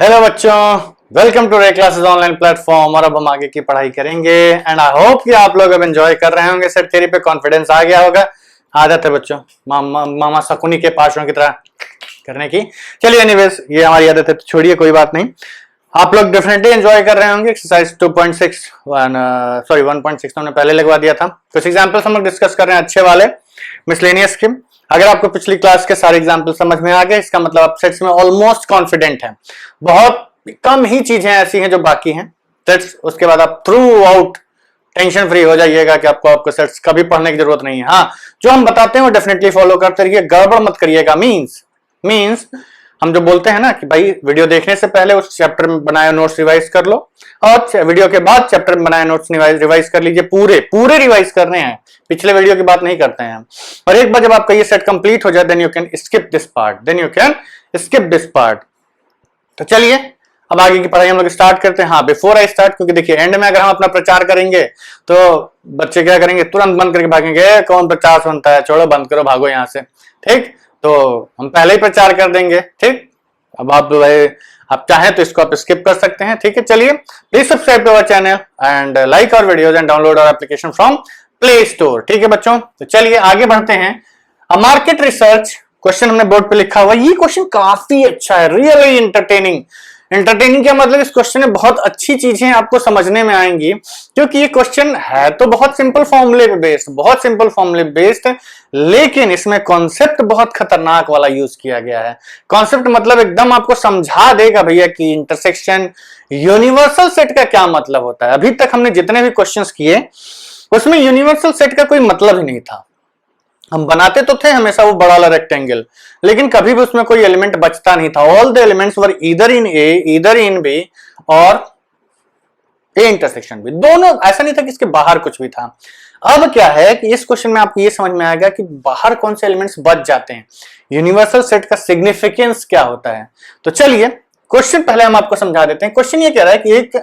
Hello बच्चों, welcome to रे classes online platform. और अब हम आगे की पढ़ाई करेंगे एंड आई होप कि आप लोग अब एंजॉय कर रहे होंगे। सेट थ्योरी पे कॉन्फिडेंस आ गया होगा। आदत है बच्चों मामा शकुनी के पाशों की तरह करने की। चलिए एनीवेज, ये हमारी आदत है तो छोड़िए, कोई बात नहीं। आप लोग डेफिनेटली एंजॉय कर रहे होंगे। एक्सरसाइज 1.6 हमने पहले लगवा दिया था। कुछ एग्जांपल्स हम लोग डिस्कस कर रहे हैं अच्छे वाले मिसलेनियस के। अगर आपको पिछली क्लास के सारे एग्जांपल समझ में आ गए, इसका मतलब आप सेट्स में ऑलमोस्ट कॉन्फिडेंट हैं। बहुत कम ही चीजें ऐसी हैं जो बाकी हैं सेट्स। उसके बाद आप थ्रू आउट टेंशन फ्री हो जाइएगा कि आपको सेट्स कभी पढ़ने की जरूरत नहीं है। हाँ, जो हम बताते हैं वो डेफिनेटली फॉलो करते रहिए, गड़बड़ मत करिएगा। मीन्स हम जो बोलते हैं ना कि भाई वीडियो देखने से पहले उस चैप्टर में बनाए नोट्स रिवाइज कर लो, और वीडियो के बाद चैप्टर में बनाए नोट्स रिवाइज कर लीजिए। पूरे रिवाइज करने हैं, पिछले वीडियो की बात नहीं करते हैं। और एक बार जब आपका ये सेट कंप्लीट हो जाए, then you can skip this part. तो चलिए अब आगे की पढ़ाई हम लोग स्टार्ट करते हैं। हाँ, बिफोर आई स्टार्ट, क्योंकि देखिए एंड में अगर हम अपना प्रचार करेंगे तो बच्चे क्या करेंगे, तुरंत बंद करके भागेंगे। कौन प्रचार सुनता है, छोड़ो, बंद करो, भागो यहाँ से। ठीक, तो हम पहले ही प्रचार कर देंगे। ठीक, अब आप चाहें तो इसको आप स्किप कर सकते हैं। ठीक है, चलिए please subscribe to our channel and like our videos and download our application from Play Store. ठीक है बच्चों, तो चलिए आगे बढ़ते हैं। मार्केट रिसर्च क्वेश्चन हमने बोर्ड पे लिखा हुआ। ये क्वेश्चन काफी अच्छा है, रियली इंटरटेनिंग। क्या मतलब, इस क्वेश्चन में बहुत अच्छी चीजें आपको समझने में आएंगी, क्योंकि ये क्वेश्चन है तो बहुत सिंपल फॉर्मूले बेस्ड, लेकिन इसमें कॉन्सेप्ट बहुत खतरनाक वाला यूज किया गया है। कॉन्सेप्ट मतलब एकदम आपको समझा देगा भैया कि इंटरसेक्शन यूनिवर्सल सेट का क्या मतलब होता है। अभी तक हमने जितने भी क्वेश्चंस किए उसमें यूनिवर्सल सेट का कोई मतलब ही नहीं था। हम बनाते तो थे हमेशा वो बड़ा वाला रेक्टेंगल, लेकिन कभी भी उसमें कोई एलिमेंट बचता नहीं था। All the elements were either in A, either in B और ए इंटरसेक्शन बी। दोनों, ऐसा नहीं था कि इसके बाहर कुछ भी था। अब क्या है कि इस क्वेश्चन में आपको ये समझ में आएगा कि बाहर कौन से एलिमेंट्स बच जाते हैं, यूनिवर्सल सेट का सिग्निफिकेंस क्या होता है। तो चलिए क्वेश्चन पहले हम आपको समझा देते हैं। क्वेश्चन ये कह रहा है कि एक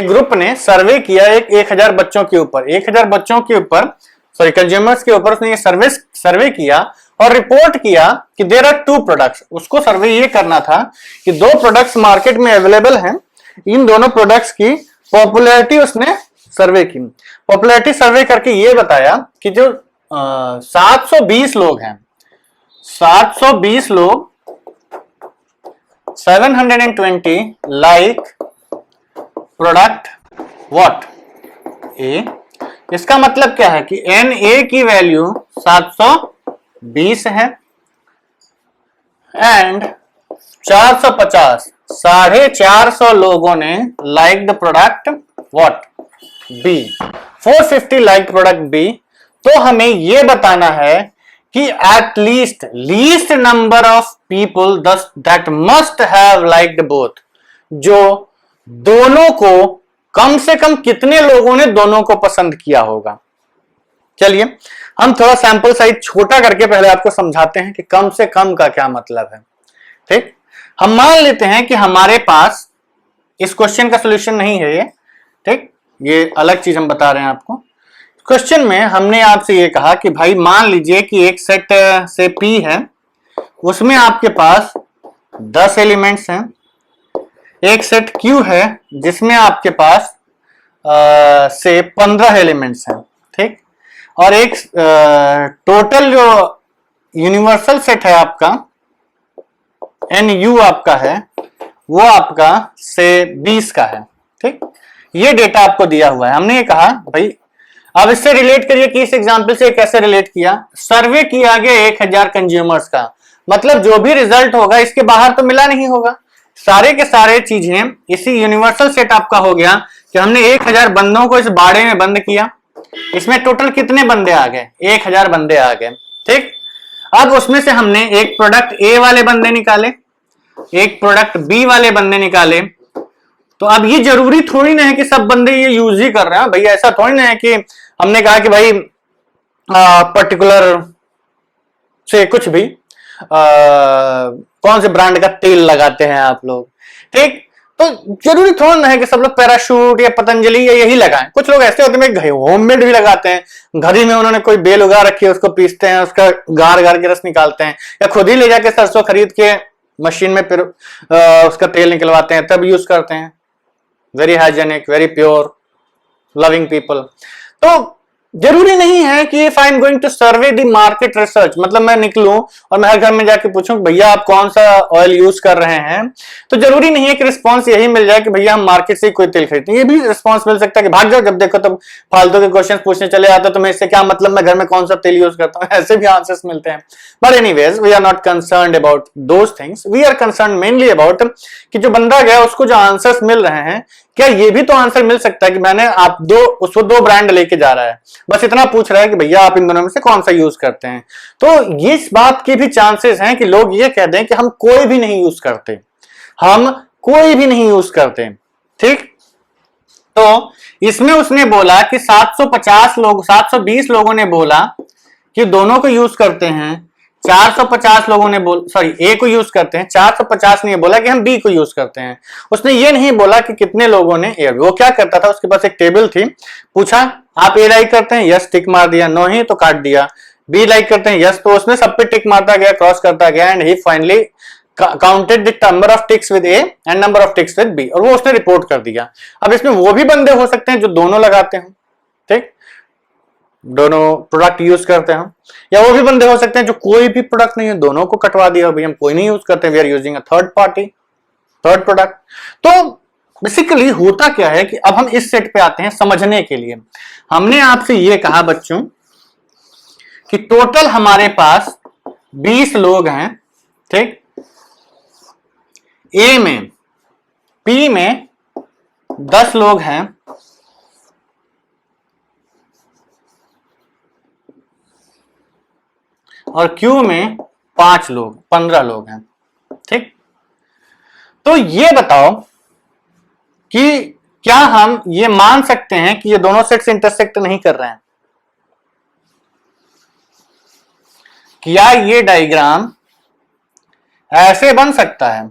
ग्रुप ने सर्वे किया 1000 बच्चों के ऊपर, 1000 बच्चों के ऊपर, सॉरी कंज्यूमर्स के ऊपर उसने ये सर्वे किया और रिपोर्ट किया कि देयर आर 2 प्रोडक्ट्स। उसको सर्वे ये करना था कि 2 प्रोडक्ट्स मार्केट में अवेलेबल हैं। इन दोनों प्रोडक्ट्स की पॉपुलैरिटी उसने सर्वे की। पॉपुलैरिटी सर्वे करके ये बताया कि जो 720 लोग हैं, 720 लोग 720 लाइक प्रोडक्ट व्हाट ए। इसका मतलब क्या है कि Na की वैल्यू 720 है एंड 450, 450 लोगों ने like the product what B, 450 like product B. तो हमें यह बताना है कि at least number of people that must have liked both. जो दोनों को, कम से कम कितने लोगों ने दोनों को पसंद किया होगा। चलिए हम थोड़ा सैंपल साइज छोटा करके पहले आपको समझाते हैं कि कम से कम का क्या मतलब है। ठीक, हम मान लेते हैं कि हमारे पास इस क्वेश्चन का सॉल्यूशन नहीं है ये। ठीक, ये अलग चीज हम बता रहे हैं आपको। क्वेश्चन में हमने आपसे ये कहा कि भाई मान लीजिए कि एक सेट से P है, उसमें आपके पास 10 एलिमेंट्स हैं। एक सेट Q है जिसमें आपके पास से 15 एलिमेंट्स हैं। ठीक, और एक टोटल जो यूनिवर्सल सेट है आपका NU आपका है, वो आपका से 20 का है। ठीक, ये डेटा आपको दिया हुआ है। हमने ये कहा भाई अब इससे रिलेट करिए कि इस एग्जांपल से कैसे रिलेट किया। सर्वे किया गया 1000 कंज्यूमर्स का, मतलब जो भी रिजल्ट होगा इसके बाहर तो मिला नहीं होगा। सारे के सारे चीजें इसी यूनिवर्सल सेट आपका हो गया कि हमने 1000 बंदों को इस बाड़े में बंद किया। इसमें टोटल कितने बंदे आ गए, 1000 बंदे आ गए। ठीक, अब उसमें से हमने एक प्रोडक्ट ए वाले बंदे निकाले, एक प्रोडक्ट बी वाले बंदे निकाले। तो अब ये जरूरी थोड़ी ना है कि सब बंदे ये यूज ही कर रहे हैं भैया। ऐसा थोड़ी ना है कि हमने कहा कि भाई पर्टिकुलर से कुछ भी कौन से ब्रांड का तेल लगाते हैं आप लोग। ठीक, तो जरूरी थोड़ा ना है कि सब लोग पैराशूट या पतंजलि या यही लगाएं। कुछ लोग ऐसे होते हैं होममेड भी लगाते हैं। घर ही में उन्होंने कोई बेल उगा रखी है, उसको पीसते हैं, उसका गार गार के रस निकालते हैं, या खुद ही ले जाके सरसों खरीद के मशीन में फिर उसका तेल निकलवाते हैं तब यूज करते हैं। Very hygienic, very pure, loving people. तो जरूरी नहीं है कि if I am going to survey the market research, मतलब मैं निकलूं और मैं हर घर में जाके पूछूं भैया आप कौन सा ऑयल यूज कर रहे हैं, तो जरूरी नहीं है कि रिस्पांस यही मिल जाए कि भैया हम मार्केट से कोई तेल खरीदते हैं। ये भी रिस्पांस मिल सकता है कि भाग जाओ, जब देखो तब फालतू के क्वेश्चन पूछने चले आते, तो मैं इससे क्या मतलब, मैं घर में कौन सा तेल यूज करता हूं, ऐसे भी आंसर्स मिलते हैं। But anyways we are not concerned about those things, we are concerned mainly about कि जो बंदा गया उसको जो आंसर्स मिल रहे हैं, क्या ये भी तो आंसर मिल सकता है कि मैंने आप उसको 2 ब्रांड लेके जा रहा है, बस इतना पूछ रहा है कि भैया आप इन दोनों में से कौन सा यूज करते हैं। तो ये इस बात के भी चांसेस हैं कि लोग ये कह दें कि हम कोई भी नहीं यूज करते, हम कोई भी नहीं यूज करते। ठीक, तो इसमें उसने बोला कि 720 लोगों ने बोला कि दोनों को यूज करते हैं, 450 लोगों ने ए को यूज करते हैं, 450 ने बोला कि हम बी को यूज करते हैं। उसने ये नहीं बोला कि कितने लोगों ने ए। वो क्या करता था, उसके पास एक टेबल थी, पूछा आप ए लाइक करते हैं, यस टिक मार दिया, नो ही तो काट दिया। बी लाइक करते हैं, यस, तो उसने सब पे टिक मारता गया, क्रॉस करता गया, and he finally counted the number of ticks with A and number of ticks with B, और वो उसने रिपोर्ट कर दिया। अब इसमें वो भी बंदे हो सकते हैं जो दोनों लगाते हैं, ठीक, दोनों प्रोडक्ट यूज करते हैं, या वो भी बंदे हो सकते हैं जो कोई भी प्रोडक्ट नहीं है, दोनों को कटवा दिया, भाई हम कोई नहीं यूज करते, we are using a third party, third product. तो बेसिकली होता क्या है कि अब हम इस सेट पे आते हैं समझने के लिए। हमने आपसे ये कहा बच्चों कि टोटल हमारे पास 20 लोग हैं, ठीक, ए में, पी में 10 लोग हैं, और क्यू में 5 लोग, 15 लोग हैं। ठीक, तो ये बताओ कि क्या हम ये मान सकते हैं कि ये दोनों सेट्स इंटरसेक्ट नहीं कर रहे हैं? क्या ये डायग्राम ऐसे बन सकता है,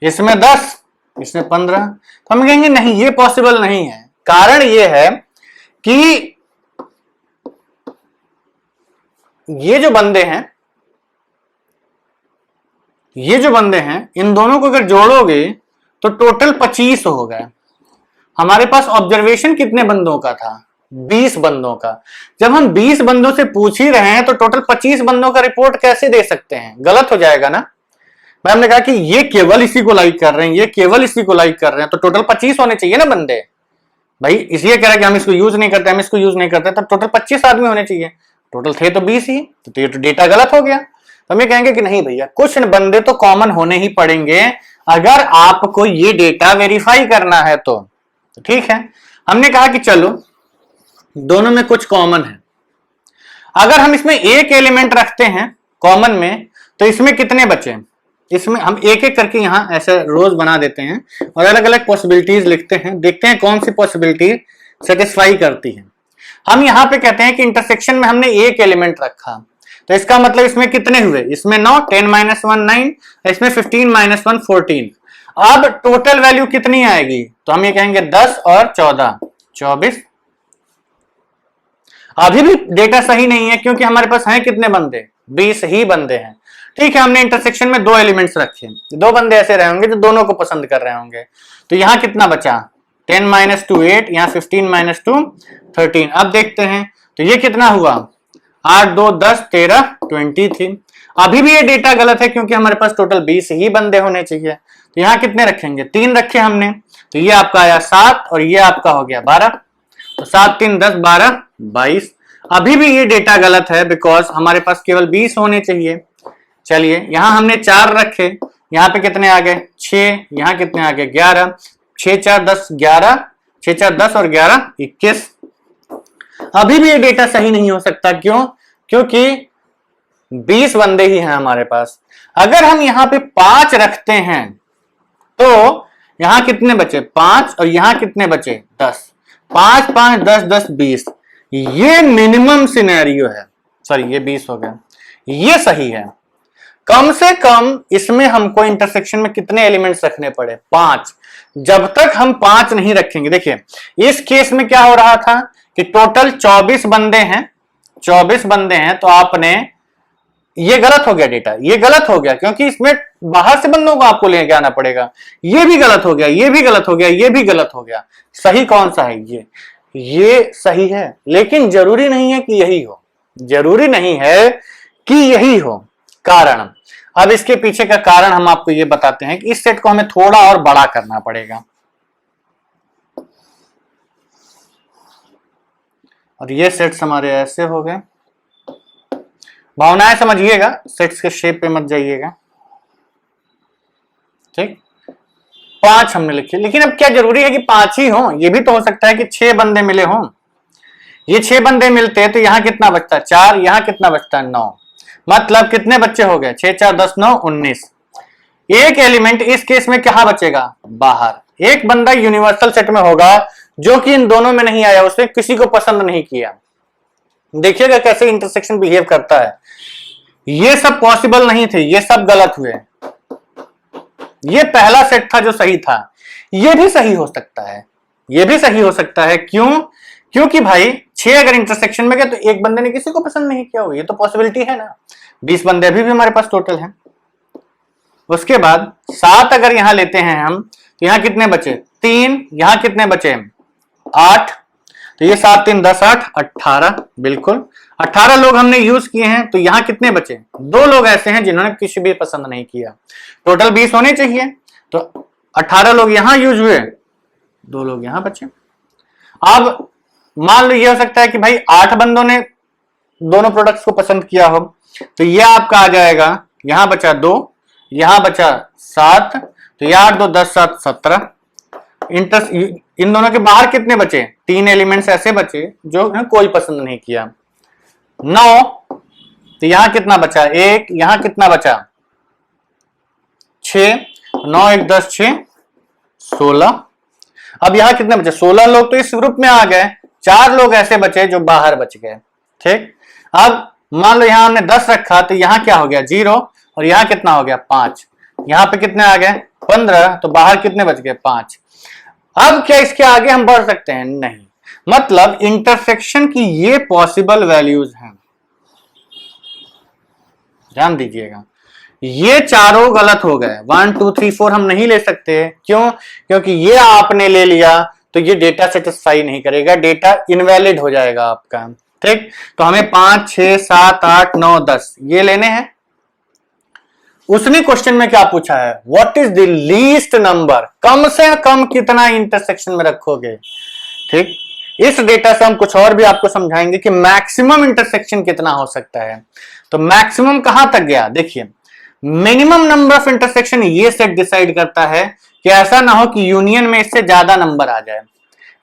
इसमें 10 इसमें 15? तो हम कहेंगे नहीं, ये पॉसिबल नहीं है। कारण ये है कि ये जो बंदे हैं, इन दोनों को अगर जोड़ोगे तो टोटल 25 हो गए। हमारे पास ऑब्जर्वेशन कितने बंदों का था? 20 बंदों का। जब हम 20 बंदों से पूछ ही रहे हैं तो टोटल 25 बंदों का रिपोर्ट कैसे दे सकते हैं? गलत हो जाएगा ना। मैम ने कहा कि ये केवल इसी को लाइक कर रहे हैं, ये केवल इसी को लाइक कर रहे हैं, तो टोटल 25 होने चाहिए ना बंदे। भाई इसलिए कह रहा है कि हम इसको यूज नहीं करते, हम इसको यूज नहीं करते, तब टोटल 25 आदमी होने चाहिए। टोटल थे तो 20 ही, तो ये तो डेटा गलत हो गया। तो हम ये कहेंगे कि नहीं भैया, कुछ बंदे तो कॉमन होने ही पड़ेंगे अगर आपको ये डेटा वेरीफाई करना है तो। ठीक है, हमने कहा कि चलो दोनों में कुछ कॉमन है। अगर हम इसमें एक एलिमेंट रखते हैं कॉमन में, तो इसमें कितने बचे? इसमें हम एक एक करके यहां ऐसे रोज बना देते हैं और अलग अलग पॉसिबिलिटीज लिखते हैं, देखते हैं कौन सी पॉसिबिलिटी सेटिस्फाई करती है। हम यहां पे कहते हैं कि इंटरसेक्शन में हमने एक एलिमेंट रखा, तो इसका मतलब इसमें कितने हुए? इसमें 9, 10 - 1 9, इसमें 15 - 1 14। अब टोटल वैल्यू कितनी आएगी? तो हम ये कहेंगे 10 और 14 24। अभी भी डेटा सही नहीं है क्योंकि हमारे पास हैं कितने बंदे? 20 ही बंदे हैं। ठीक है, हमने इंटरसेक्शन में 2 एलिमेंट्स रखे, 2 बंदे ऐसे रहे होंगे जो दोनों को पसंद कर रहे होंगे। तो यहां कितना बचा? 10 - 2 8, यहां 15 - 2 13। अब देखते हैं तो ये कितना हुआ? 8 2 10 13 23। अभी भी ये डेटा गलत है क्योंकि हमारे पास टोटल 20 ही बंदे होने चाहिए। तो यहां कितने रखेंगे? 3 रखे हमने, तो ये आपका आया 7 और ये आपका हो गया 12। तो 7 3 10 12 22। अभी भी ये डेटा गलत है बिकॉज हमारे पास केवल 20 होने चाहिए। चलिए यहां हमने 4 रखे, यहां पे कितने आ गए? 6, यहां कितने आ गए? 11। 6 4 10 11, 6 4 10 और 11 21। अभी भी ये डेटा सही नहीं हो सकता। क्यों? क्योंकि 20 बंदे ही हैं हमारे पास। अगर हम यहां पे 5 रखते हैं तो यहां कितने बचे? 5 और यहां कितने बचे? 10। 5 5 10 10 20। ये मिनिमम सिनेरियो है। सॉरी, ये 20 हो गया, ये सही है। कम से कम इसमें हमको इंटरसेक्शन में कितने एलिमेंट्स रखने पड़े? 5। जब तक हम 5 नहीं रखेंगे, देखिए इस केस में क्या हो रहा था कि टोटल 24 बंदे हैं, 24 बंदे हैं, तो आपने ये गलत हो गया डेटा, ये गलत हो गया क्योंकि इसमें बाहर से बंदों को आपको लेके आना पड़ेगा। ये भी गलत हो गया, ये भी गलत हो गया, ये भी गलत हो गया। सही कौन सा है? ये सही है, लेकिन जरूरी नहीं है कि यही हो, जरूरी नहीं है कि यही हो। कारण, अब इसके पीछे का कारण हम आपको ये बताते हैं कि इस सेट को हमें थोड़ा और बड़ा करना पड़ेगा। और ये सेट्स हमारे ऐसे हो गए। भावनाएं समझिएगा, सेट्स के शेप पे मत जाइएगा, ठीक। 5 हमने लिखे, लेकिन अब क्या जरूरी है कि 5 ही हो? ये भी तो हो सकता है कि 6 बंदे मिले हों। ये 6 बंदे मिलते हैं तो यहां कितना बचता है? 4। यहां कितना बचता है? 9। मतलब कितने बच्चे हो गए? 6 4 10 9 19। एक एलिमेंट इस केस में क्या बचेगा? बाहर। एक बंदा यूनिवर्सल सेट में होगा जो कि इन दोनों में नहीं आया, उसने किसी को पसंद नहीं किया। देखिएगा कैसे इंटरसेक्शन बिहेव करता है। ये सब पॉसिबल नहीं थे, ये सब गलत हुए। ये पहला सेट था जो सही था, ये भी सही हो सकता है, ये भी सही हो सकता है। क्यों? क्योंकि भाई 6 अगर इंटरसेक्शन में गए तो एक बंदे ने किसी को पसंद नहीं किया हो, ये तो पॉसिबिलिटी है ना। 20 बंदे अभी भी हमारे पास टोटल हैं। उसके बाद 7 अगर यहां लेते हैं हम तो यहां कितने बचे? 3। यहां कितने बचे? 8। तो ये 7 3 10 8 18। बिल्कुल 18 लोग हमने यूज किए हैं। तो यहां कितने बचे? 2 लोग ऐसे हैं जिन्होंने किसी भी पसंद नहीं किया। टोटल 20 होने चाहिए, तो 18 लोग यहां यूज हुए, 2 लोग यहां बचे। अब मान लो ये हो सकता है कि भाई 8 बंदों ने दोनों प्रोडक्ट्स को पसंद किया हो, तो ये आपका आ जाएगा, यहां बचा 2, यहां बचा 7, तो ये 8 2 10 7 17। इन दोनों के बाहर कितने बचे? 3 एलिमेंट्स ऐसे बचे जो कोई पसंद नहीं किया। 9, तो यहां कितना बचा? 1। यहां कितना बचा? 6। 9 1 10 6 16। अब यहां कितने बचे? 16 लोग तो इस ग्रुप में आ गए, 4 लोग ऐसे बचे जो बाहर बच गए, ठीक। अब मान लो यहां हमने 10 रखा, तो यहां क्या हो गया? 0। और यहां कितना हो गया? 5। यहां पे कितने आ गए? 15। तो बाहर कितने बच गए? 5। अब क्या इसके आगे हम बढ़ सकते हैं? नहीं। मतलब इंटरसेक्शन की ये पॉसिबल वैल्यूज हैं, ध्यान दीजिएगा। ये चारों गलत हो गए, 1 2 3 4 हम नहीं ले सकते। क्यों? क्योंकि ये आपने ले लिया तो ये डेटा सेटिस्फाई नहीं करेगा, डेटा इनवैलिड हो जाएगा आपका, ठीक। तो हमें 5 6 7 8 9 10 ये लेने हैं। उसने क्वेश्चन में क्या पूछा है? What is the least number, कम से कम कितना इंटरसेक्शन में रखोगे, ठीक। इस डेटा से हम कुछ और भी आपको समझाएंगे कि मैक्सिमम इंटरसेक्शन कितना हो सकता है। तो मैक्सिमम कहां तक गया? देखिए, मिनिमम नंबर ऑफ इंटरसेक्शन ये सेट डिसाइड करता है कि ऐसा ना हो कि यूनियन में इससे ज्यादा नंबर आ जाए।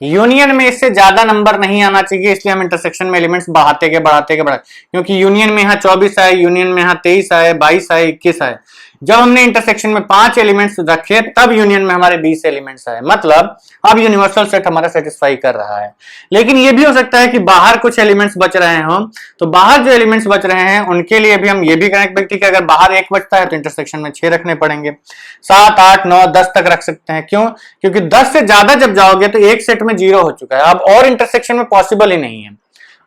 यूनियन में इससे ज्यादा नंबर नहीं आना चाहिए, इसलिए हम इंटरसेक्शन में एलिमेंट्स बढ़ाते गए, क्योंकि यूनियन में यहाँ 24 आए, यूनियन में यहाँ 23 आए, 22 आए, 21 आए। जब हमने इंटरसेक्शन में 5 एलिमेंट्स रखे तब यूनियन में हमारे 20 एलिमेंट्स आए। मतलब अब यूनिवर्सल सेट हमारा सेटिस्फाई कर रहा है। लेकिन ये भी हो सकता है कि बाहर कुछ एलिमेंट्स बच रहे हों, तो बाहर जो एलिमेंट्स बच रहे हैं उनके लिए भी हम ये भी करेंगे कि अगर बाहर 1 बचता है तो इंटरसेक्शन में 6 रखने पड़ेंगे। 7 8 9 10 तक रख सकते हैं। क्यों? क्योंकि 10 से ज्यादा जब जाओगे तो एक सेट में 0 हो चुका है, अब और इंटरसेक्शन में पॉसिबल ही नहीं है।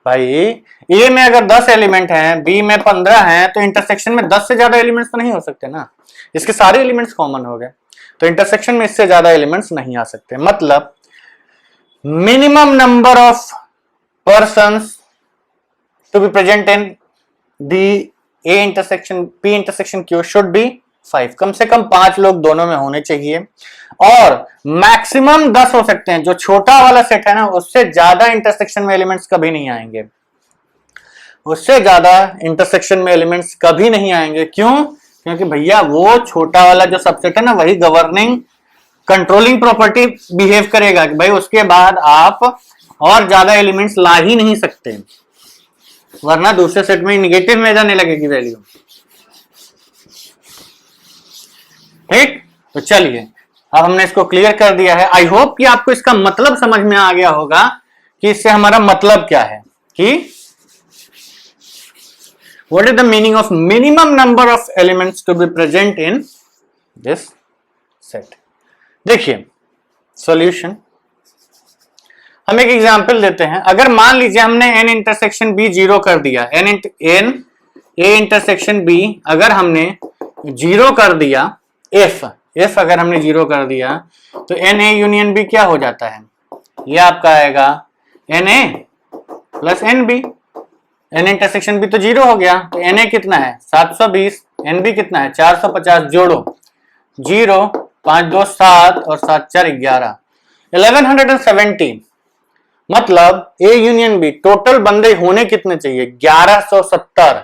भाई ए में अगर 10 एलिमेंट हैं, बी में 15 हैं, तो इंटरसेक्शन में 10 से ज्यादा एलिमेंट्स तो नहीं हो सकते ना, इसके सारे एलिमेंट्स कॉमन हो गए, तो इंटरसेक्शन में इससे ज्यादा एलिमेंट्स नहीं आ सकते। मतलब minimum number of persons to be present in the A intersection P intersection Q should be 5, कम से कम 5 लोग दोनों में होने चाहिए। और मैक्सिमम 10 हो सकते हैं। जो छोटा वाला सेट है ना, उससे ज्यादा इंटरसेक्शन में एलिमेंट्स कभी नहीं आएंगे, उससे ज्यादा इंटरसेक्शन में एलिमेंट्स कभी नहीं आएंगे। क्यों? क्योंकि भैया वो छोटा वाला जो सबसेट है ना, वही गवर्निंग कंट्रोलिंग प्रॉपर्टी बिहेव करेगा कि भाई उसके बाद आप और ज्यादा एलिमेंट्स ला ही नहीं सकते, वरना दूसरे सेट में निगेटिव में जाने लगेगी वैल्यू, ठीक। तो चलिए, अब हमने इसको क्लियर कर दिया है। आई होप कि आपको इसका मतलब समझ में आ गया होगा कि इससे हमारा मतलब क्या है, कि what is the meaning of minimum number of elements to be present in this set। देखिए सॉल्यूशन, हम एक एग्जांपल देते हैं। अगर मान लीजिए हमने n इंटरसेक्शन b 0 कर दिया, n ए इंटरसेक्शन बी अगर हमने 0 कर दिया, इफ अगर हमने 0 कर दिया तो एन ए यूनियन बी क्या हो जाता है, ये आपका आएगा N A plus N B. N intersection B तो 0 हो गया, तो एन ए कितना है 720, एन बी कितना है 450, जोड़ो 0 5 2 7 और 7 4 11, 1170। मतलब ए यूनियन बी टोटल बंदे होने कितने चाहिए 1170।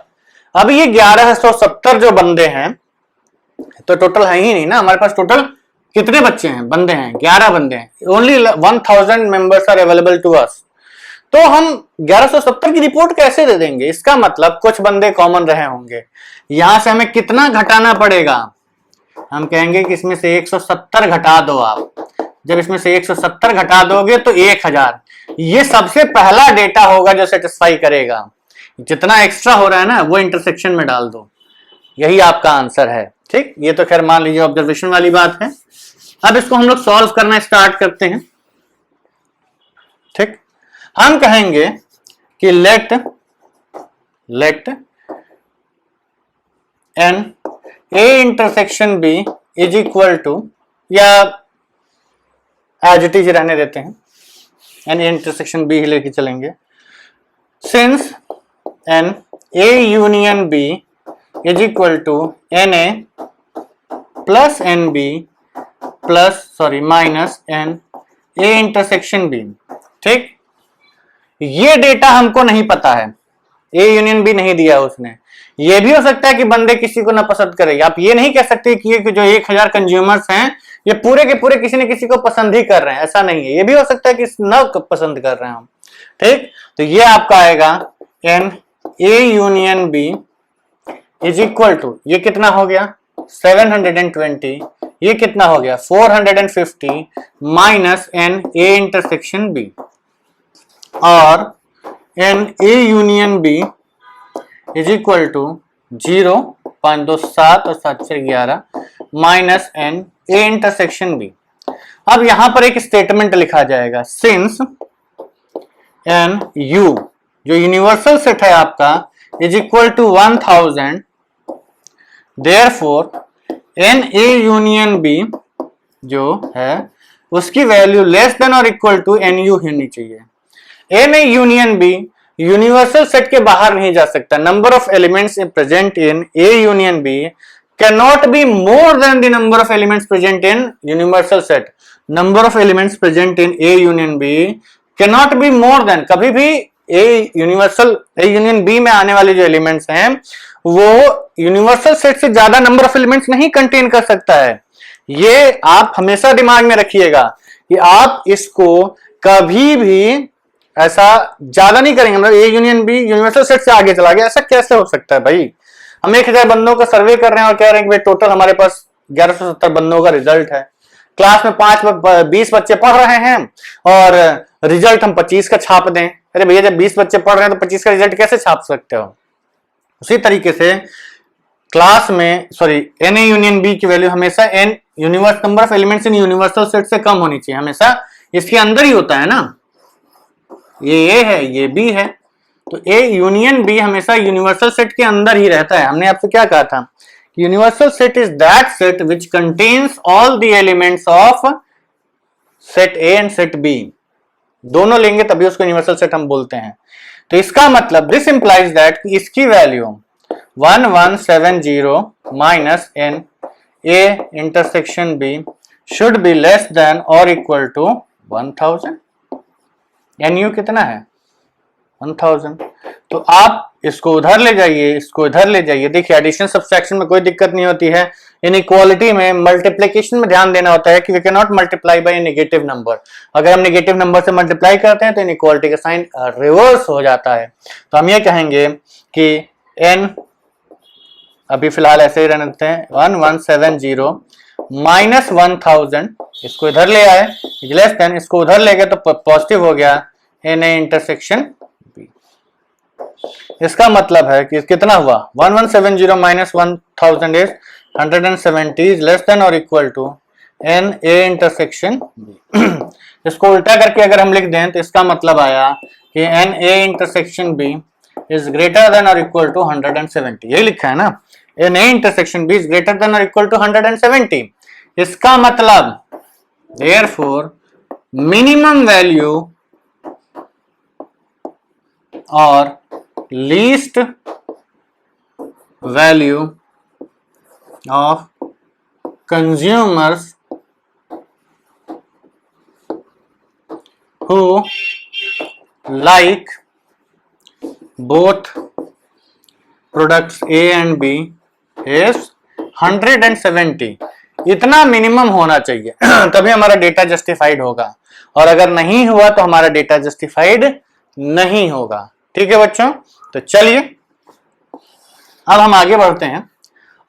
अब ये 1170 जो बंदे हैं तो टोटल है ही नहीं ना, हमारे पास टोटल कितने बच्चे हैं, बंदे हैं 11 बंदे हैं, only 1000 members are available to us. तो हम 1170 की रिपोर्ट कैसे दे देंगे, इसका मतलब कुछ बंदे कॉमन रहे होंगे, यहां से हमें कितना घटाना पड़ेगा, हम कहेंगे कि इसमें से 170 घटा दो आप। जब इसमें से 170 घटा दोगे तो 1000, ये सबसे पहला डेटा होगा जो सेटिस्फाई करेगा। जितना एक्स्ट्रा हो रहा है ना वो इंटरसेक्शन में डाल दो, यही आपका आंसर है। ठीक, ये तो खैर मान लीजिए ऑब्जर्वेशन वाली बात है। अब इसको हम लोग सॉल्व करना स्टार्ट करते हैं। ठीक, हम कहेंगे कि let N A intersection B is equal to, या एज इट इज रहने देते हैं, एन ए इंटरसेक्शन बी ही लेके चलेंगे। Since N A union B is equal to N A plus N B minus N A intersection B. ठीक, ये data हमको नहीं पता है, ए यूनियन बी नहीं दिया उसने। ये भी हो सकता है कि बंदे किसी को ना पसंद करे, आप ये नहीं कह सकते कि ये जो 1000 कंज्यूमर्स हैं ये पूरे के पूरे किसी न किसी को पसंद ही कर रहे हैं, ऐसा नहीं है। ये भी हो सकता है कि न पसंद कर रहे हैं हम। ठीक, तो ये आपका आएगा N A union B is equal to, ये कितना हो गया 720, ये कितना हो गया 450 minus N A intersection B, और n A union B is equal to 0 5 2 7 और 7 4 11 minus N A intersection B. अब यहां पर एक स्टेटमेंट लिखा जाएगा, सिंस एन यू जो यूनिवर्सल सेट है आपका is equal to 1000, therefore n A union B जो है उसकी वैल्यू लेस देन और इक्वल टू एन यू होनी चाहिए। N A union B universal set के बाहर नहीं जा सकता। Number of elements present in A union B cannot be more than the number of elements present in universal set. Number of elements present in A union B cannot be more than, कभी भी ए union B में आने वाले जो elements हैं वो universal set से ज्यादा नंबर ऑफ एलिमेंट्स नहीं कंटेन कर सकता है। ये आप हमेशा दिमाग में रखिएगा कि आप इसको कभी भी ऐसा ज्यादा नहीं करेंगे, मतलब A union B universal set से आगे चला गया, ऐसा कैसे हो सकता है भाई। हम 1000 बंदों का सर्वे कर रहे हैं और कह रहे हैं कि भाई टोटल हमारे पास 1170 बंदों का रिजल्ट है, क्लास में 20 बच्चे पढ़ रहे हैं और रिजल्ट हम 25 का छाप दें। अरे भैया जब 20 बच्चे पढ़ रहे हैं तो 25 का रिजल्ट कैसे छाप सकते हो। उसी तरीके से क्लास में एन ए यूनियन बी की वैल्यू हमेशा N universe number of elements in universal set से कम होनी चाहिए, हमेशा इसके अंदर ही होता है ना, ये ए है ये बी है, तो ए यूनियन बी हमेशा यूनिवर्सल सेट के अंदर ही रहता है। हमने आपसे क्या कहा था, universal set is that set which contains all the elements of set A and set B, दोनों लेंगे तभी उसको यूनिवर्सल सेट हम बोलते हैं। तो इसका मतलब दिस इंप्लाइज दैट कि इसकी value 1170 minus N A intersection B should be less than और इक्वल टू 1000। एन यू कितना है 1000, तो आप इसको उधर ले जाइए, इसको इधर ले जाइए। देखिए एडिशन सब्सट्रैक्शन में कोई दिक्कत नहीं होती है, इनइक्वालिटी में मल्टीप्लिकेशन में ध्यान देना होता है कि we can not multiply by negative number. अगर हम नेगेटिव नंबर से मल्टीप्लाई करते हैं तो इनइक्वालिटी का साइन रिवर्स हो जाता है। तो हम ये कहेंगे कि एन अभी फिलहाल ऐसे ही रहने देते हैं 1170 माइनस 1000, इसको इधर ले आए लेस देन, इसको उधर ले गए तो पॉजिटिव हो गया एन ए इंटरसेक्शन बी। इसका मतलब है कि कितना हुआ 1170 minus 1000 is 170 is less than और equal to N A intersection B. इसको उल्टा करके अगर हम लिख दें तो इसका मतलब आया कि N A intersection B is greater than और इक्वल टू 170, यही लिखा है ना, N A intersection B is greater than और इक्वल टू 170। इसका मतलब देयरफॉर मिनिमम वैल्यू और least value of consumers who like both products A and B is 170। इतना मिनिमम होना चाहिए तभी हमारा डेटा जस्टिफाइड होगा, और अगर नहीं हुआ तो हमारा डेटा जस्टिफाइड नहीं होगा। ठीक है बच्चों, तो चलिए अब हम आगे बढ़ते हैं,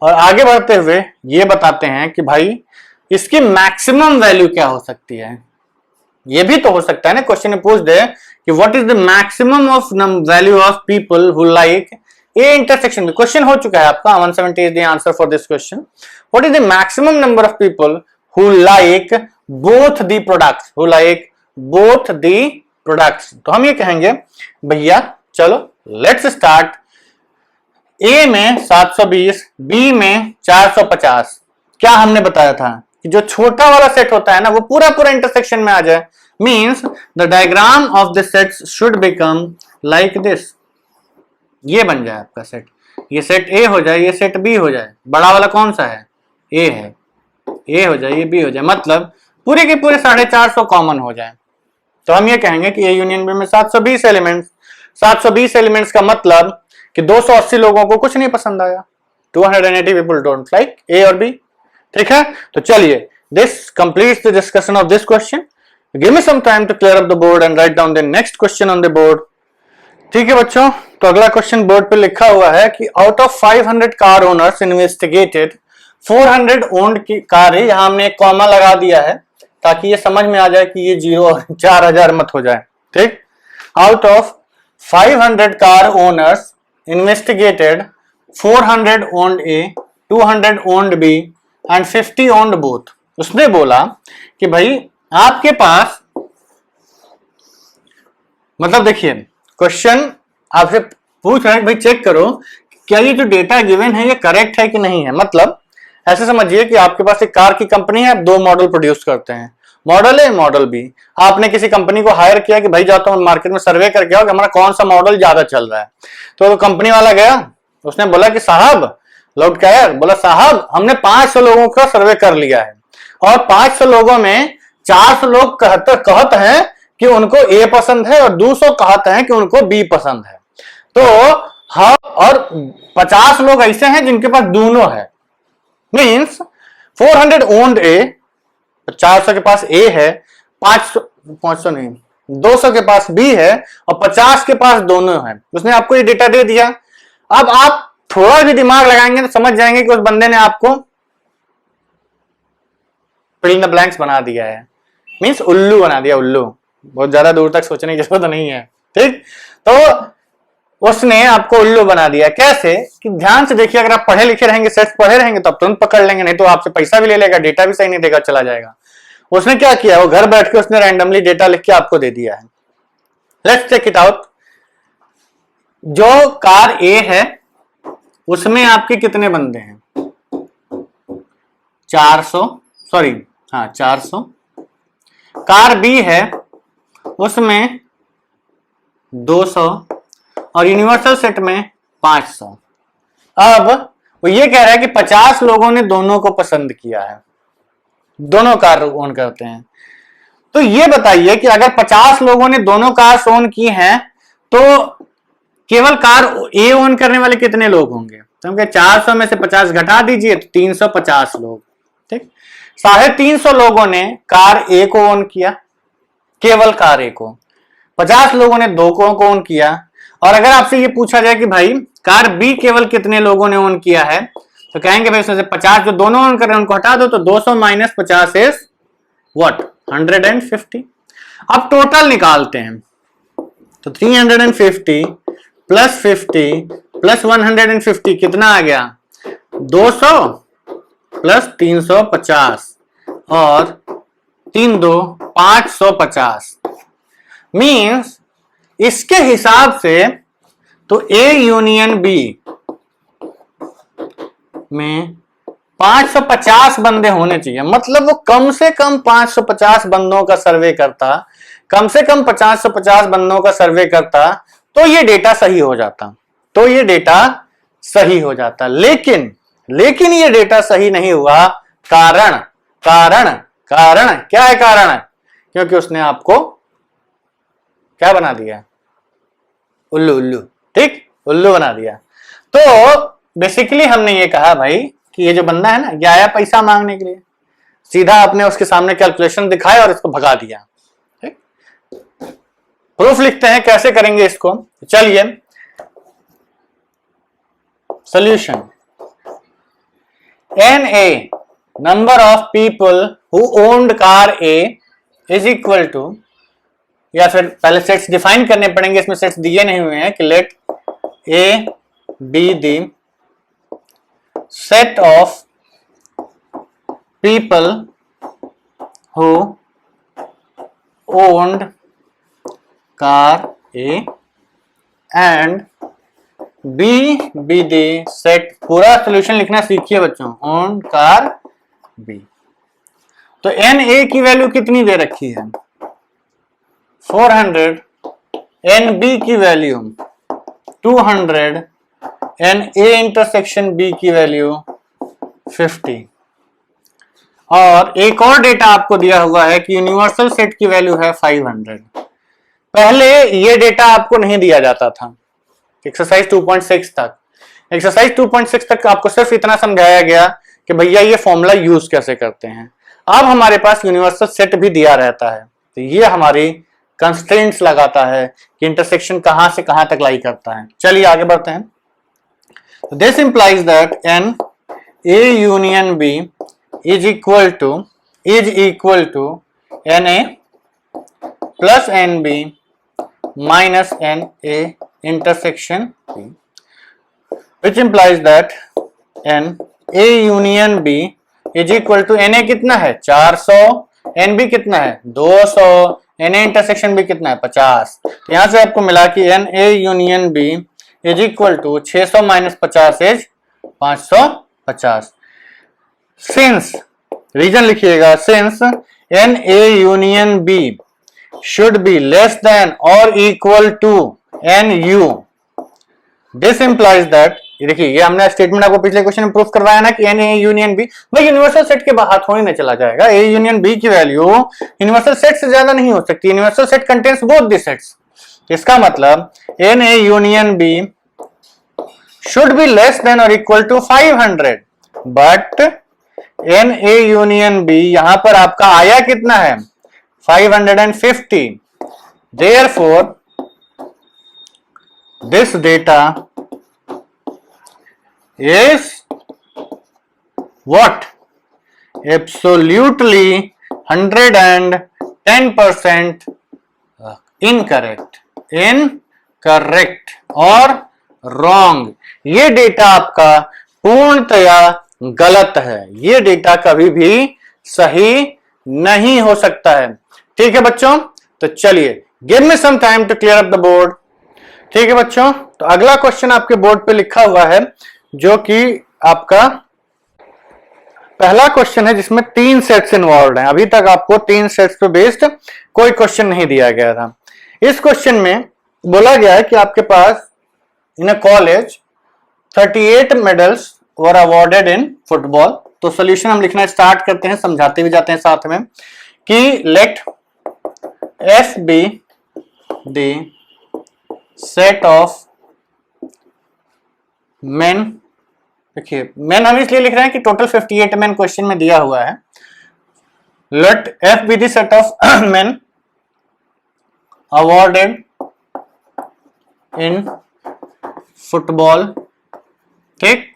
और आगे बढ़ते हुए ये बताते हैं कि भाई इसकी मैक्सिमम वैल्यू क्या हो सकती है। ये भी तो हो सकता है ना, क्वेश्चन में पूछ दे कि what is the maximum of value of people who like A intersection B. Question हो चुका है आपका, 170 is the answer for this question. What is the maximum number of people who like both the products, who like both the products. तो हम ये कहेंगे भैया चलो लेट्स स्टार्ट, ए में 720, बी में 450। क्या हमने बताया था कि जो छोटा वाला सेट होता है ना वो पूरा पूरा इंटरसेक्शन में आ जाए, means the diagram of the sets should become like this. ये बन जाए आपका सेट, ये सेट ए हो जाए, ये सेट बी हो जाए। बड़ा वाला कौन सा है, ए है, ए हो जाए, ये बी हो जाए, मतलब पूरे के पूरे 450 कॉमन हो जाए। तो हम ये कहेंगे कि ए यूनियन बी में 720 एलिमेंट्स। 720 एलिमेंट्स का मतलब कि 280 लोगों को कुछ नहीं पसंद आया, 280 पीपल डोंट लाइक ए और बी। ठीक है, तो चलिए this completes the discussion of this question. Give me some time to clear up the board and write down the next question on the board. ठीक है बच्चों, तो अगला क्वेश्चन बोर्ड पे लिखा हुआ है कि out of 500 car owners investigated, 400 owned की कार है, यहां हमने एक कॉमा लगा दिया है ताकि ये समझ में आ जाए कि ये 0 और 4000 मत हो जाए। ठीक, out of 500 car owners investigated, 400 owned A, 200 owned B and 50 owned both. उसने बोला कि भाई आपके पास, मतलब देखिए क्वेश्चन आपसे पूछ रहे हैं भाई चेक करो क्या ये जो डेटा गिवन है ये करेक्ट है कि नहीं है। मतलब ऐसे समझिए कि आपके पास एक कार की कंपनी है, 2 मॉडल प्रोड्यूस करते हैं, मॉडल ए मॉडल बी। आपने किसी कंपनी को हायर किया कि भाई जाता हूं मार्केट में सर्वे करके आओ कि हमारा कौन सा मॉडल ज्यादा चल रहा है। तो कंपनी वाला गया, उसने बोला कि साहब, लौट के आया, बोला साहब हमने 500 लोगों का सर्वे कर लिया है और 500 लोगों में 400 लोग कहते हैं कि उनको ए पसंद है और 200 कहते हैं कि उनको बी पसंद है। तो हाँ, और 50 लोग ऐसे हैं जिनके पास दोनों है, मींस 400 ओन्ड ए, 400 के पास ए है, 500 नहीं 200 के पास बी है और 50 के पास दोनों है। उसने आपको ये डेटा दे दिया। अब आप थोड़ा भी दिमाग लगाएंगे तो समझ जाएंगे कि उस बंदे ने आपको फिल इन द ब्लैंक्स बना दिया है, मींस उल्लू बना दिया, उल्लू। बहुत ज्यादा दूर तक सोचने की जरूरत नहीं है। ठीक, तो उसने आपको उल्लू बना दिया। कैसे कि ध्यान से देखिए, अगर आप पढ़े लिखे रहेंगे, सेट्स पढ़े रहेंगे तो आप तुरंत पकड़ लेंगे, नहीं तो आपसे पैसा भी ले लेगा, डेटा भी सही नहीं देगा, चला जाएगा। उसने क्या किया, वो घर बैठ के उसने रैंडमली डेटा लिख के आपको दे दिया है। Let's check it out. जो कार ए है उसमें आपके कितने बंदे हैं, 400, सॉरी हाँ 400। कार बी है उसमें 200 और यूनिवर्सल सेट में 500। अब वो ये कह रहा है कि 50 लोगों ने दोनों को पसंद किया है, दोनों कार ओन करते हैं। तो ये बताइए कि अगर 50 लोगों ने दोनों कार ओन की हैं तो केवल कार ए ओन करने वाले कितने लोग होंगे। तो हम कहें 400 में से 50 घटा दीजिए तो 350 लोग। ठीक, 350 लोगों ने कार ए को ओन किया, केवल कार ए को। 50 लोगों ने 2 को ओन किया। और अगर आपसे ये पूछा जाए कि भाई कार बी केवल कितने लोगों ने ओन किया है, तो कहेंगे भाई उसमें से 50 जो दोनों ओन कर रहे हैं उनको हटा दो, तो 200 माइनस 50 इज व्हाट, 150। अब टोटल निकालते हैं, तो 350 प्लस 50 प्लस 150 कितना आ गया, 200 प्लस 350 और 3 2 550। मीन्स इसके हिसाब से तो ए यूनियन बी में 550 बंदे होने चाहिए, मतलब वो कम से कम 550 बंदों का सर्वे करता, कम से कम 550 बंदों का सर्वे करता, तो ये डेटा सही हो जाता, तो ये डेटा सही हो जाता। लेकिन ये डेटा सही नहीं हुआ। कारण कारण कारण क्या है? कारण है क्योंकि उसने आपको क्या बना दिया? उल्लू। उल्लू, ठीक, उल्लू बना दिया। तो बेसिकली हमने ये कहा भाई कि ये जो बंदा है ना, ये आया पैसा मांगने के लिए, सीधा आपने उसके सामने कैलकुलेशन दिखाया और इसको भगा दिया। ठीक, प्रूफ लिखते हैं, कैसे करेंगे इसको? चलिए, solution. NA number of people who owned car A is equal to, या फिर पहले सेट्स डिफाइन करने पड़ेंगे, इसमें सेट्स दिए नहीं हुए हैं, कि let A be the set of people who owned car A and B be the set, पूरा सोल्यूशन लिखना सीखिए बच्चों, owned car B। तो NA की वैल्यू कितनी दे रखी है? 400, NB की वैल्यू 200, A इंटरसेक्शन B की वैल्यू 50। और एक और डेटा आपको दिया हुआ है कि यूनिवर्सल सेट की वैल्यू है 500। पहले ये डेटा आपको नहीं दिया जाता था एक्सरसाइज 2.6 तक। एक्सरसाइज 2.6 तक आपको सिर्फ इतना समझाया गया कि भैया ये फॉर्मूला यूज कैसे करते हैं। अब हमारे पास यूनिवर्सल सेट भी दिया रहता है, तो ये हमारी कंस्ट्रेंट्स लगाता है कि इंटरसेक्शन कहां से कहां तक लाई करता है। चलिए आगे बढ़ते हैं। This implies that N A union B is equal to NA plus NB minus NA intersection B, which implies that N A union B is equal to NA कितना है? 400, NB कितना है? 200, NA intersection B कितना है? 50। तो यहां से आपको मिला कि NA union B is equal to 600 minus 50 is 550। Since, reason लिखिएगा, since NA union B should be less than और equal to NU, this implies that, देखिए ये हमने स्टेटमेंट आपको पिछले क्वेश्चन में प्रूफ करवाया ना कि NA यूनियन B भाई यूनिवर्सल सेट के बाहर थोड़ी ना चला जाएगा। A यूनियन B की वैल्यू यूनिवर्सल सेट से ज्यादा नहीं हो सकती। Universal set contains both the sets. इसका मतलब NA union B should be less than or equal to 500, but NA union B यहां पर आपका आया कितना है? 550। Therefore this data is what? Absolutely 110% incorrect और wrong। ये डेटा आपका पूर्णतया गलत है, ये डेटा कभी भी सही नहीं हो सकता है। ठीक है बच्चों, तो चलिए, give me some time to clear up the board. ठीक है बच्चों, तो अगला क्वेश्चन आपके बोर्ड पे लिखा हुआ है, जो कि आपका पहला क्वेश्चन है, जिसमें 3 सेट्स इन्वॉल्व हैं। अभी तक आपको 3 सेट्स पे बेस्ड कोई क्वेश्चन नहीं दिया गया था। इस क्वेश्चन में बोला गया है कि आपके पास in a college 38 medals were awarded in football. तो सोल्यूशन हम लिखना स्टार्ट करते हैं, समझाते भी जाते हैं साथ में कि let F be the set of men. देखिए मेन हम इसलिए लिख रहे हैं कि टोटल 58 मेन क्वेश्चन में दिया हुआ है। Let F be the set of men awarded in football, ठीक,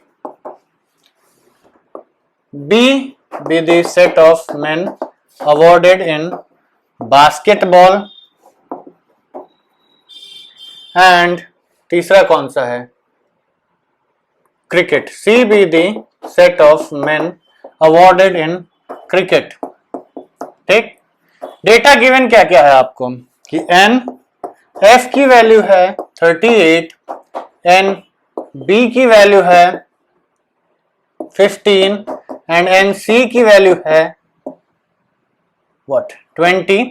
B be the set of men awarded in basketball, and तीसरा कौन सा है? Cricket, C be the set of men awarded in cricket। ठीक, डेटा गिवन क्या क्या है आपको कि N F की वैल्यू है 38, एन बी की वैल्यू है 15 एंड एन सी की वैल्यू है व्हाट 20।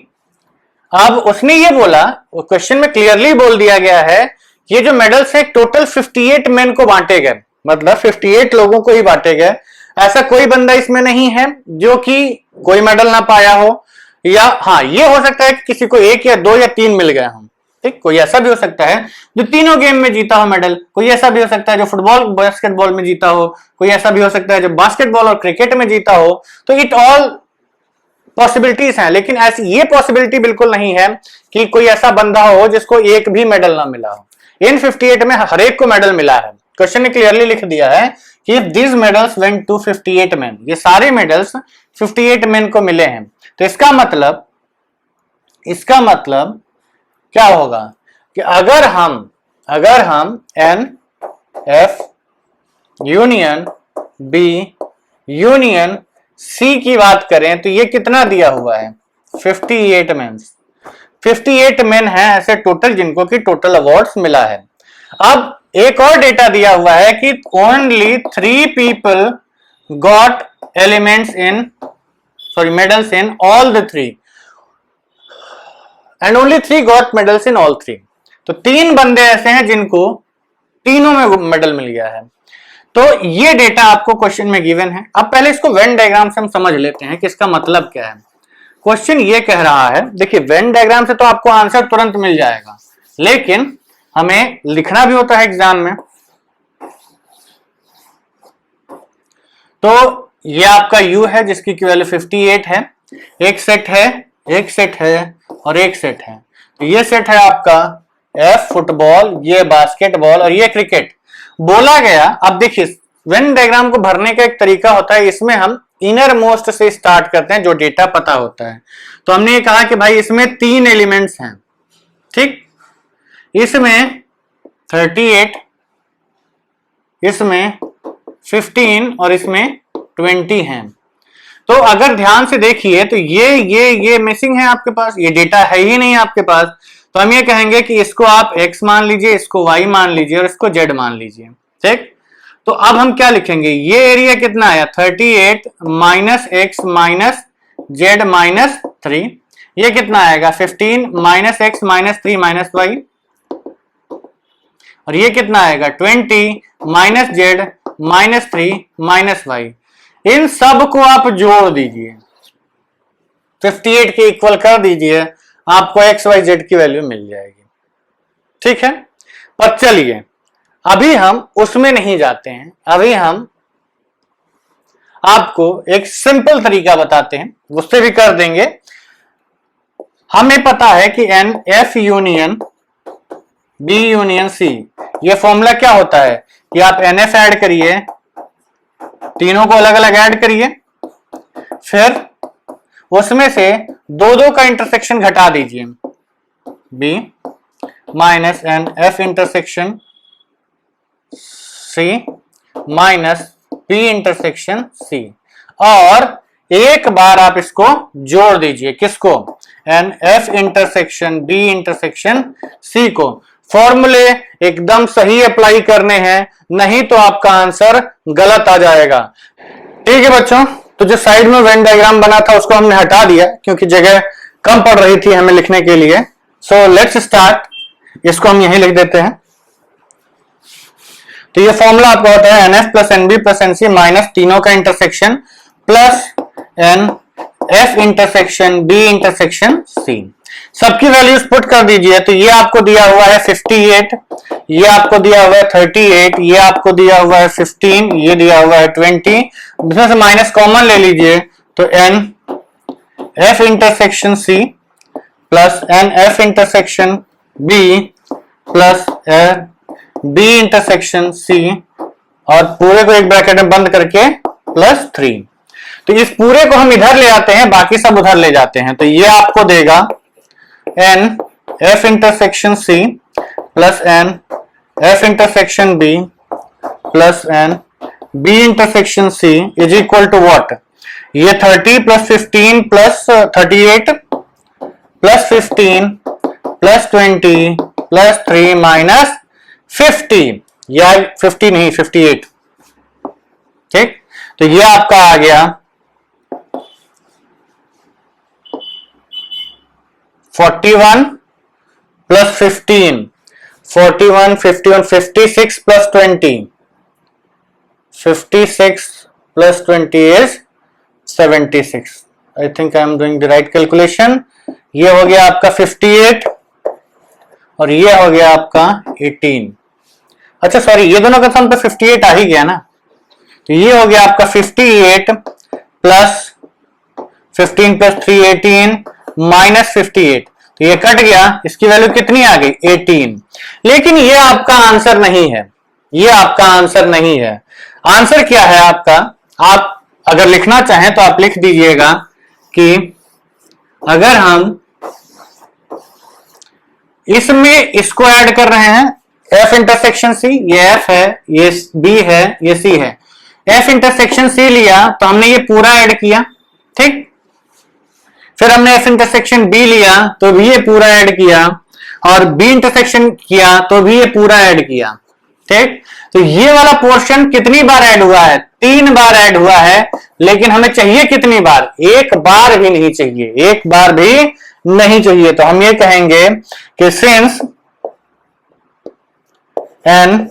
अब उसने ये बोला, क्वेश्चन में क्लियरली बोल दिया गया है ये जो मेडल्स है टोटल 58 मेन को बांटे गए, मतलब 58 लोगों को ही बांटे गए। ऐसा कोई बंदा इसमें नहीं है जो कि कोई मेडल ना पाया हो, या हाँ ये हो सकता है कि किसी को 1 या 2 या 3 मिल गए हों, ठीक, कोई ऐसा भी हो सकता है जो तीनों गेम में जीता हो मेडल, कोई ऐसा भी हो सकता है जो फुटबॉल बास्केटबॉल में जीता हो, कोई ऐसा भी हो सकता है जो बास्केटबॉल और क्रिकेट में जीता हो। तो इट ऑल पॉसिबिलिटीज हैं, लेकिन ऐसी ये पॉसिबिलिटी बिल्कुल नहीं है कि कोई ऐसा बंदा हो जिसको एक भी मेडल ना मिला हो। इन 58 में हर एक को मेडल मिला है। क्वेश्चन ने क्लियरली लिख दिया है कि if this medals went to 58 men, ये सारे मेडल्स 58 मेन को मिले हैं, तो इसका मतलब क्या होगा कि अगर हम N F union B union C की बात करें तो ये कितना दिया हुआ है 58 मेन। 58 मेन है ऐसे टोटल जिनको कि टोटल अवार्ड्स मिला है। अब एक और डेटा दिया हुआ है कि only 3 people got medals in all the 3 and only 3 got medals in all 3। तो 3 बंदे ऐसे हैं जिनको तीनों में मेडल मिल गया है। तो ये डेटा आपको क्वेश्चन में गिवन है। अब पहले इसको वेन डायग्राम से हम समझ लेते हैं कि इसका मतलब क्या है। क्वेश्चन ये कह रहा है, देखिए वेन डायग्राम से तो आपको आंसर तुरंत मिल जाएगा, लेकिन हमें लिखना भी होता है एग्जाम में। तो ये आपका U है जिसकी वैल्यू 58 है, एक सेट है और एक सेट है। तो ये सेट है आपका F फुटबॉल, ये बास्केटबॉल और ये क्रिकेट। बोला गया, अब देखिए वेन डायग्राम को भरने का एक तरीका होता है, इसमें हम इनर मोस्ट से स्टार्ट करते हैं जो डेटा पता होता है। तो हमने ये कहा कि भाई इसमें 3 एलिमेंट्स हैं, ठीक, इसमें 38, इसमें 15 और इसमें 20 हैं। तो अगर ध्यान से देखिए तो ये मिसिंग है आपके पास, ये डेटा है ही नहीं आपके पास। तो हम ये कहेंगे कि इसको आप x मान लीजिए, इसको y मान लीजिए और इसको z मान लीजिए, ठीक। तो अब हम क्या लिखेंगे, ये एरिया कितना आया 38 minus x minus z minus 3, ये कितना आएगा 15 minus x minus 3 minus y, और ये कितना आएगा 20 minus z minus 3 minus y। इन सब को आप जोड़ दीजिए, 58 के इक्वल कर दीजिए, आपको x y z की वैल्यू मिल जाएगी, ठीक है। पर चलिए अभी हम उसमें नहीं जाते हैं, अभी हम आपको एक सिंपल तरीका बताते हैं, उससे भी कर देंगे। हमें पता है कि N F union B union C, ये फॉर्मूला क्या होता है कि आप एन एफ ऐड करिए, तीनों को अलग अलग ऐड करिए, फिर उसमें से 2 का इंटरसेक्शन घटा दीजिए, B minus N F intersection C minus B intersection C, और एक बार आप इसको जोड़ दीजिए, किसको, N F intersection B intersection C को। फॉर्मूले एकदम सही अप्लाई करने हैं, नहीं तो आपका आंसर गलत आ जाएगा, ठीक है बच्चों। तो जो साइड में वेन डायग्राम बना था उसको हमने हटा दिया क्योंकि जगह कम पड़ रही थी हमें लिखने के लिए। सो लेट्स स्टार्ट, इसको हम यहीं लिख देते हैं। तो ये फॉर्मूला आपका होता है N F plus N B plus N C minus तीनों का intersection plus N F intersection B intersection C. सबकी वैल्यूज पुट कर दीजिए। तो ये आपको दिया हुआ है 58, ये आपको दिया हुआ है 38, ये आपको दिया हुआ है 15, ये दिया हुआ है 20, इसमें से माइनस कॉमन ले लीजिए। तो N F intersection C plus N F intersection B plus B intersection C, और पूरे को एक ब्रैकेट में बंद करके प्लस 3। तो इस पूरे को हम इधर ले आते हैं, बाकी सब उधर ले जाते हैं। तो ये आपको देगा N F intersection C plus N F intersection B plus N B intersection C is equal to what, ये 30 plus 15 plus 38 plus 15 plus 20 plus 3 minus 50 या 50 नहीं 58, ठीक। तो ये आपका आ गया 41 plus 15, 41 51 56 plus 20, 56 plus 20 is 76। I think I am doing the right calculation. ये हो गया आपका 58 और ये हो गया आपका 18। अच्छा सॉरी, ये दोनों का सम तो 58 आ ही गया ना, तो ये हो गया आपका 58 प्लस 15 प्लस 3 18 माइनस 58, तो ये कट गया, इसकी वैल्यू कितनी आ गई 18। लेकिन ये आपका आंसर नहीं है, ये आपका आंसर नहीं है। आंसर क्या है आपका? आप अगर लिखना चाहें तो आप लिख दीजिएगा कि अगर हम इसमें इसको ऐड कर रहे हैं, F इंटरसेक्शन C, ये F है, ये B है, ये C है, F इंटरसेक्शन C लिया तो हमने ये पूरा ऐड किया, ठीक। फिर हमने F इंटरसेक्शन B लिया तो भी ये पूरा ऐड किया, और B इंटरसेक्शन किया तो भी ये पूरा ऐड किया, ठीक। तो ये वाला पोर्शन कितनी बार ऐड हुआ है? 3 बार ऐड हुआ है, लेकिन हमें चाहिए कितनी बार? एक बार भी नहीं चाहिए, एक बार भी नहीं चाहिए। तो हम ये कहेंगे कि since N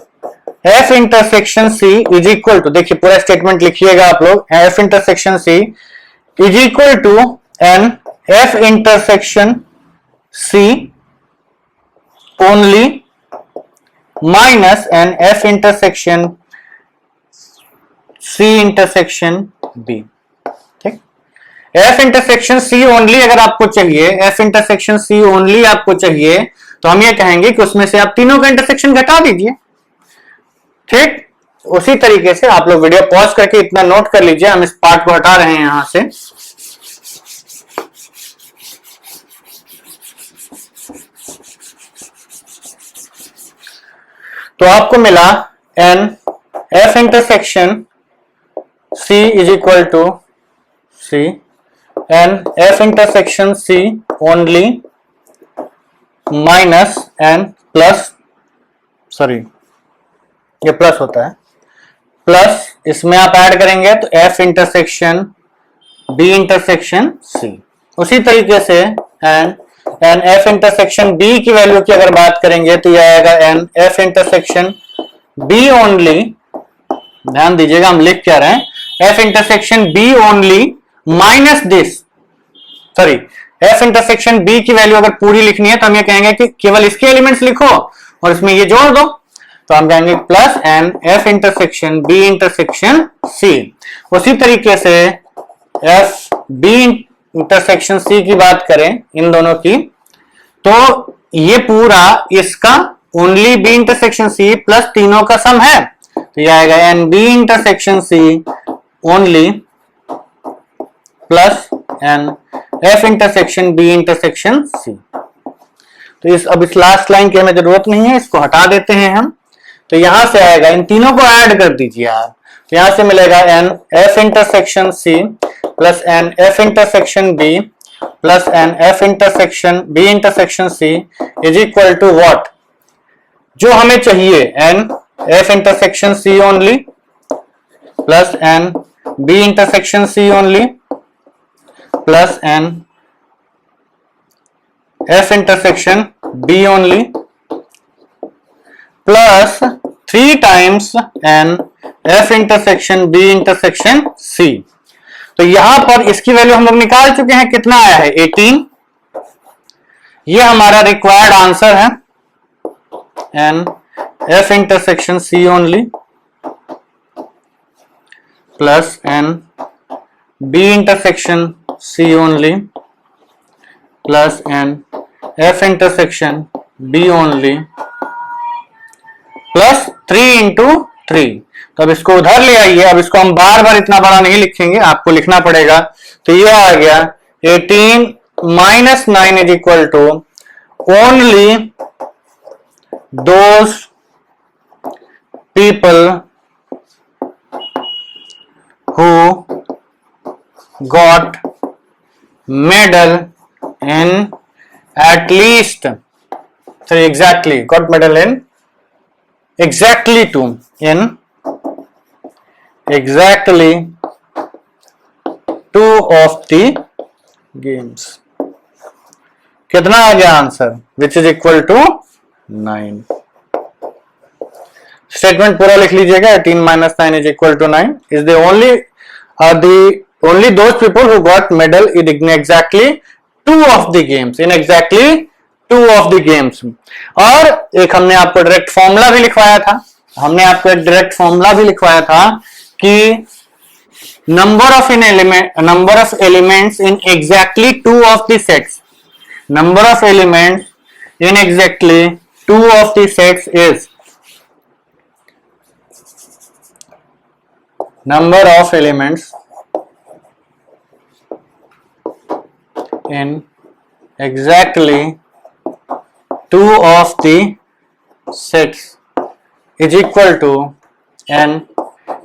F intersection C is equal to, देखिए पूरा स्टेटमेंट लिखिएगा आप लोग, F intersection C is equal to N F intersection C only minus N F intersection C intersection B, ठीक। F इंटरसेक्शन C ओनली अगर आपको चाहिए, F intersection C only आपको चाहिए, तो हम ये कहेंगे कि उसमें से आप तीनों का इंटरसेक्शन घटा दीजिए, ठीक। उसी तरीके से आप लोग वीडियो पॉज करके इतना नोट कर लीजिए, हम इस पार्ट को हटा रहे हैं यहां से। तो आपको मिला N F intersection C is equal to C N F intersection C only minus N plus, sorry ये प्लस होता है, प्लस इसमें आप ऐड करेंगे तो F intersection B intersection C। उसी तरीके से एन F इंटरसेक्शन B की वैल्यू की अगर बात करेंगे तो यह आएगा N F intersection B only, ध्यान दीजिएगा हम लिख क्या रहे हैं, F intersection B only minus this, sorry F intersection B की वैल्यू अगर पूरी लिखनी है तो हम ये कहेंगे कि केवल इसके एलिमेंट्स लिखो और इसमें ये जोड़ दो, तो हम कहेंगे plus N F intersection B intersection C। उसी तरीके से F B इंटरसेक्शन C की बात करें इन दोनों की, तो ये पूरा इसका only B intersection C plus तीनों का सम है, तो ये आएगा N B intersection C only plus N F intersection B intersection C। तो अब इस लास्ट लाइन की हमें जरूरत नहीं है, इसको हटा देते हैं हम। तो यहां से आएगा, इन तीनों को ऐड कर दीजिए आप, तो यहां से मिलेगा N F intersection C plus N F intersection B plus N F intersection B intersection C is equal to what? जो हमें चाहिए N F intersection C only plus N B intersection C only plus N F intersection B only plus 3 times N F intersection B intersection C। तो यहां पर इसकी value हम लोग निकाल चुके हैं, कितना आया है 18। ये हमारा रिक्वायर्ड आंसर है, N F intersection C only plus N B intersection C only plus N F intersection B only plus 3 into 3। तो अब इसको उधर ले आइए, अब इसको हम बार बार इतना बड़ा नहीं लिखेंगे, आपको लिखना पड़ेगा। तो ये आ गया 18 minus 9 is equal to only those people who got medal in at least, so exactly got medal in exactly 2 in exactly 2 of the games. कितना आ गया answer? Which is equal to 9. Statement पूरा लिख लीजिएगा. 18 minus 9 is equal to 9 is the only those people who got medal in exactly 2 of the games. In exactly 2 of the games. और एक हमने आपको डायरेक्ट फॉर्मूला भी लिखवाया था. हमने आपको एक डायरेक्ट फॉर्मूला भी लिखवाया था कि number of elements in exactly 2 of the sets. Number of elements in exactly 2 of the sets is number of elements in exactly 2 of the sets is equal to n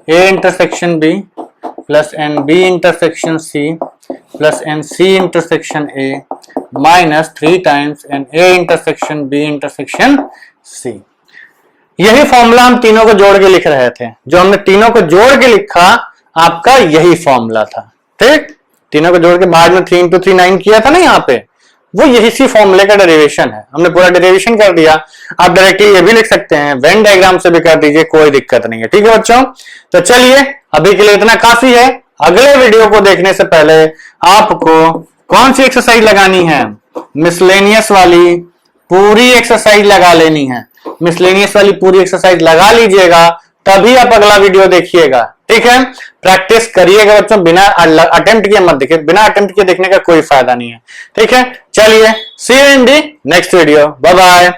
A intersection B plus n B intersection C plus n C intersection A minus 3 times n A intersection B intersection C. यही formula हम तीनों को जोड़ के लिख रहे थे. जो हमने तीनों को जोड़ के लिखा आपका यही फॉर्मूला था. ठीक, तीनों को जोड़ के बाद में 3 into 3 9 किया था ना यहाँ पे, वो यही सी फॉर्मूले का डेरिवेशन है. हमने पूरा डेरिवेशन कर दिया. आप डायरेक्टली ये भी लिख सकते हैं, वेन डायग्राम से भी कर दीजिए, कोई दिक्कत नहीं है. ठीक है बच्चों, तो चलिए अभी के लिए इतना काफी है. अगले वीडियो को देखने से पहले आपको कौन सी एक्सरसाइज लगानी है? मिसलेनियस वाली पूरी एक्सरसाइज लगा लेनी है. मिसलेनियस वाली पूरी एक्सरसाइज लगा लीजिएगा, तभी आप अगला वीडियो देखिएगा. ठीक है, प्रैक्टिस करिएगा बच्चों. बिना अटेम्प्ट किए मत देखिए. बिना अटेम्प्ट किए देखने का कोई फायदा नहीं है. ठीक है, चलिए see you in the next video. Bye bye.